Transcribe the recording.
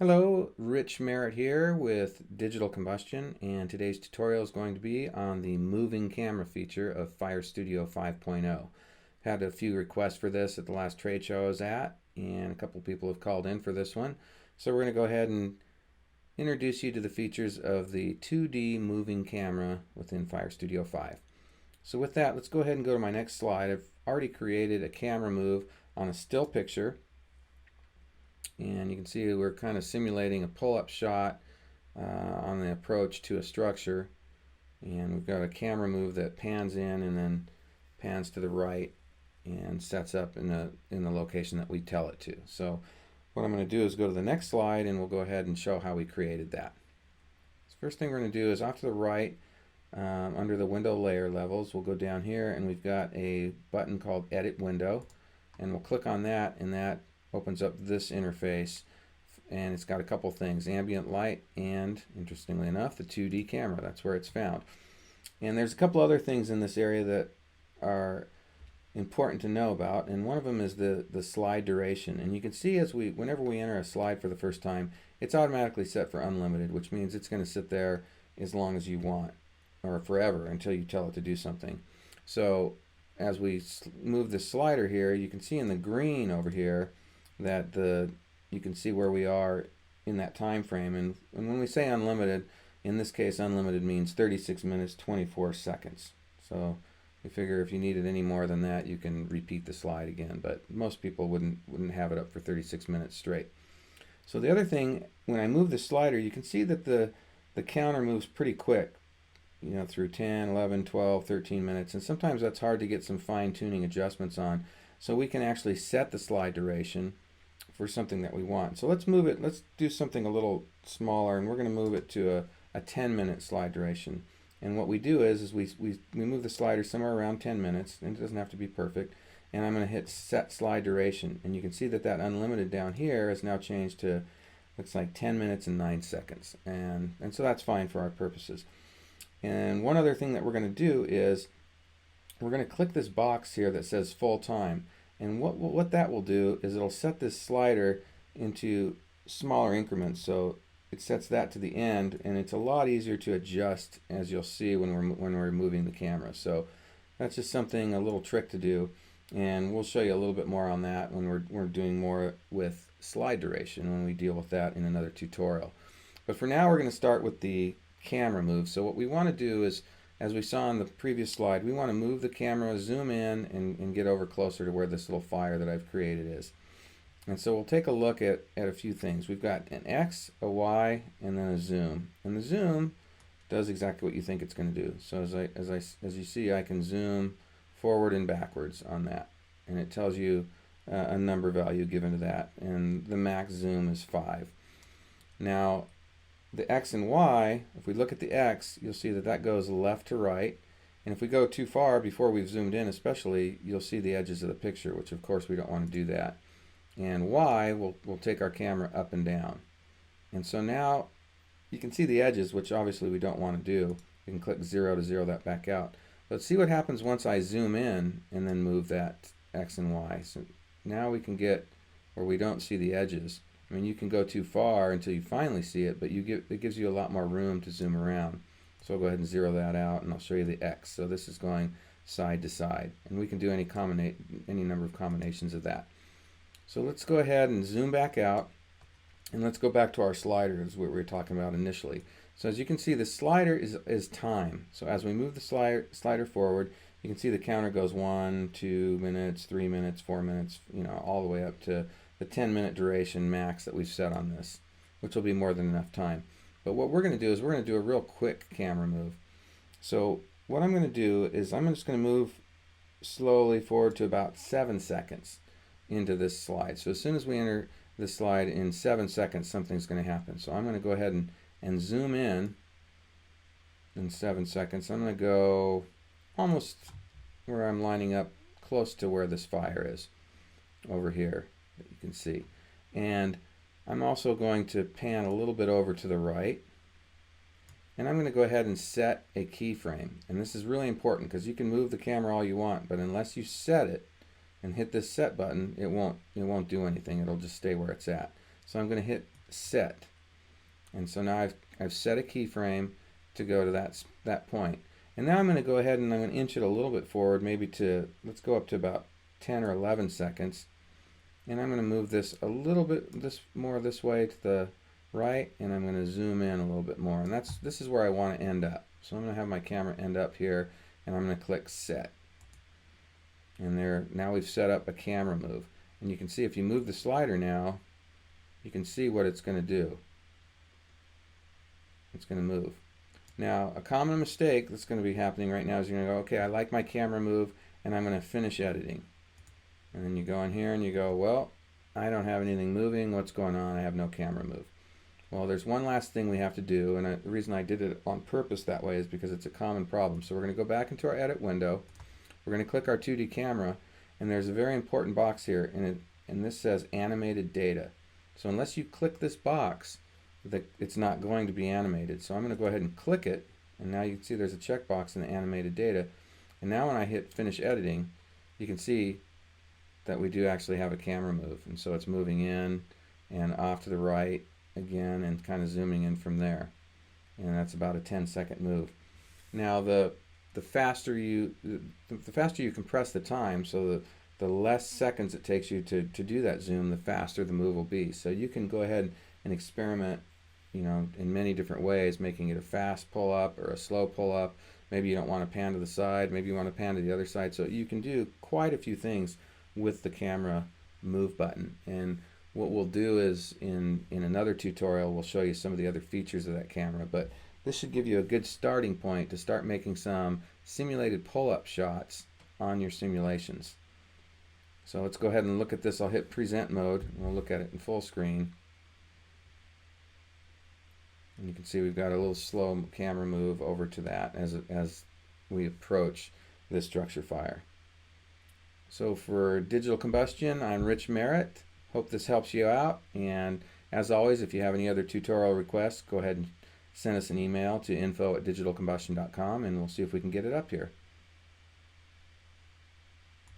Hello, Rich Merritt here with Digital Combustion, and today's tutorial is going to be on the moving camera feature of Fire Studio 5.0. Had a few requests for this at the last trade show I was at, and a couple people have called in for this one. So we're going to go ahead and introduce you to the features of the 2D moving camera within Fire Studio 5. So with that, let's go ahead and go to my next slide. I've already created a camera move on a still picture. And you can see we're kind of simulating a pull-up shot on the approach to a structure. And we've got a camera move that pans in and then pans to the right and sets up in the location that we tell it to. So what I'm going to do is go to the next slide and we'll go ahead and show how we created that. So first thing we're going to do is off to the right, under the window layer levels, we'll go down here and we've got a button called Edit Window, and we'll click on that, and that opens up this interface, and it's got a couple things: ambient light and, interestingly enough, the 2D camera. That's where it's found. And there's a couple other things in this area that are important to know about, and one of them is the slide duration. And you can see whenever we enter a slide for the first time, it's automatically set for unlimited, which means it's going to sit there as long as you want, or forever until you tell it to do something. So as we move the slider here, you can see in the green over here that you can see where we are in that time frame. And when we say unlimited, in this case unlimited means 36 minutes 24 seconds. So we figure if you needed any more than that, you can repeat the slide again, but most people wouldn't have it up for 36 minutes straight. So the other thing, when I move the slider, you can see that the counter moves pretty quick, through 10, 11, 12, 13 minutes, and sometimes that's hard to get some fine-tuning adjustments on. So we can actually set the slide duration for something that we want. So let's move it, let's do something a little smaller, and we're going to move it to a 10-minute slide duration. And what we do is we move the slider somewhere around 10 minutes, and it doesn't have to be perfect, and I'm going to hit set slide duration. And you can see that unlimited down here is now changed to, looks like 10 minutes and 9 seconds. And so that's fine for our purposes. And one other thing that we're going to do is we're going to click this box here that says full time. And what that will do is it'll set this slider into smaller increments. So it sets that to the end, and it's a lot easier to adjust, as you'll see when we're moving the camera. So that's just something, a little trick to do, and we'll show you a little bit more on that when we're doing more with slide duration, when we deal with that in another tutorial. But for now, we're going to start with the camera move. So what we want to do is, as we saw on the previous slide, we want to move the camera, zoom in, and get over closer to where this little fire that I've created is. And so we'll take a look at a few things. We've got an X, a Y, and then a zoom. And the zoom does exactly what you think it's going to do. So as you see, I can zoom forward and backwards on that, and it tells you a number value given to that, and the max zoom is 5. Now the X and Y, if we look at the X, you'll see that goes left to right. And if we go too far before we've zoomed in especially, you'll see the edges of the picture, which of course we don't want to do that. And Y will take our camera up and down. And so now you can see the edges, which obviously we don't want to do. We can click 0 to zero that back out. But see what happens once I zoom in and then move that X and Y. So now we can get where we don't see the edges. I mean, you can go too far until you finally see it, but it gives you a lot more room to zoom around. So I'll go ahead and zero that out, and I'll show you the X. So this is going side to side, and we can do any number of combinations of that. So let's go ahead and zoom back out, and let's go back to our slider, is what we were talking about initially. So as you can see, the slider is time. So as we move the slider forward, you can see the counter goes 1, 2 minutes, 3 minutes, 4 minutes, all the way up to the 10-minute duration max that we've set on this, which will be more than enough time. But what we're going to do is we're going to do a real quick camera move. So what I'm going to do is I'm just going to move slowly forward to about 7 seconds into this slide. So as soon as we enter the slide in 7 seconds, something's going to happen. So I'm going to go ahead and zoom in 7 seconds. I'm going to go almost where I'm lining up close to where this fire is over here that you can see. And I'm also going to pan a little bit over to the right, and I'm going to go ahead and set a keyframe. And this is really important because you can move the camera all you want, but unless you set it and hit this set button, it won't do anything. It'll just stay where it's at. So I'm going to hit set. And so now I've set a keyframe to go to that point. And now I'm going to go ahead and I'm going to inch it a little bit forward, maybe to, let's go up to about 10 or 11 seconds. And I'm going to move this a little bit more this way to the right, and I'm going to zoom in a little bit more. And this is where I want to end up. So I'm going to have my camera end up here, and I'm going to click set. And there, now we've set up a camera move. And you can see if you move the slider now, you can see what it's going to do. It's going to move. Now, a common mistake that's going to be happening right now is you're going to go, okay, I like my camera move, and I'm going to finish editing. And then you go in here and you go, well, I don't have anything moving. What's going on? I have no camera move. Well, there's one last thing we have to do, and the reason I did it on purpose that way is because it's a common problem. So we're going to go back into our edit window. We're going to click our 2D camera, and there's a very important box here, and this says animated data. So unless you click this box, it's not going to be animated. So I'm going to go ahead and click it, and now you can see there's a checkbox in the animated data. And now when I hit finish editing, you can see that we do actually have a camera move. And so it's moving in and off to the right again and kind of zooming in from there. And that's about a 10-second move. Now the faster you compress the time, so the less seconds it takes you to do that zoom, the faster the move will be. So you can go ahead and experiment, in many different ways, making it a fast pull up or a slow pull up. Maybe you don't want to pan to the side, maybe you want to pan to the other side. So you can do quite a few things with the camera move button. And what we'll do is in another tutorial, we'll show you some of the other features of that camera. But this should give you a good starting point to start making some simulated pull-up shots on your simulations. So let's go ahead and look at this. I'll hit present mode, and we'll look at it in full screen. And you can see we've got a little slow camera move over to that as we approach this structure fire. So for Digital Combustion, I'm Rich Merritt. Hope this helps you out. And as always, if you have any other tutorial requests, go ahead and send us an email to info@digitalcombustion.com, and we'll see if we can get it up here.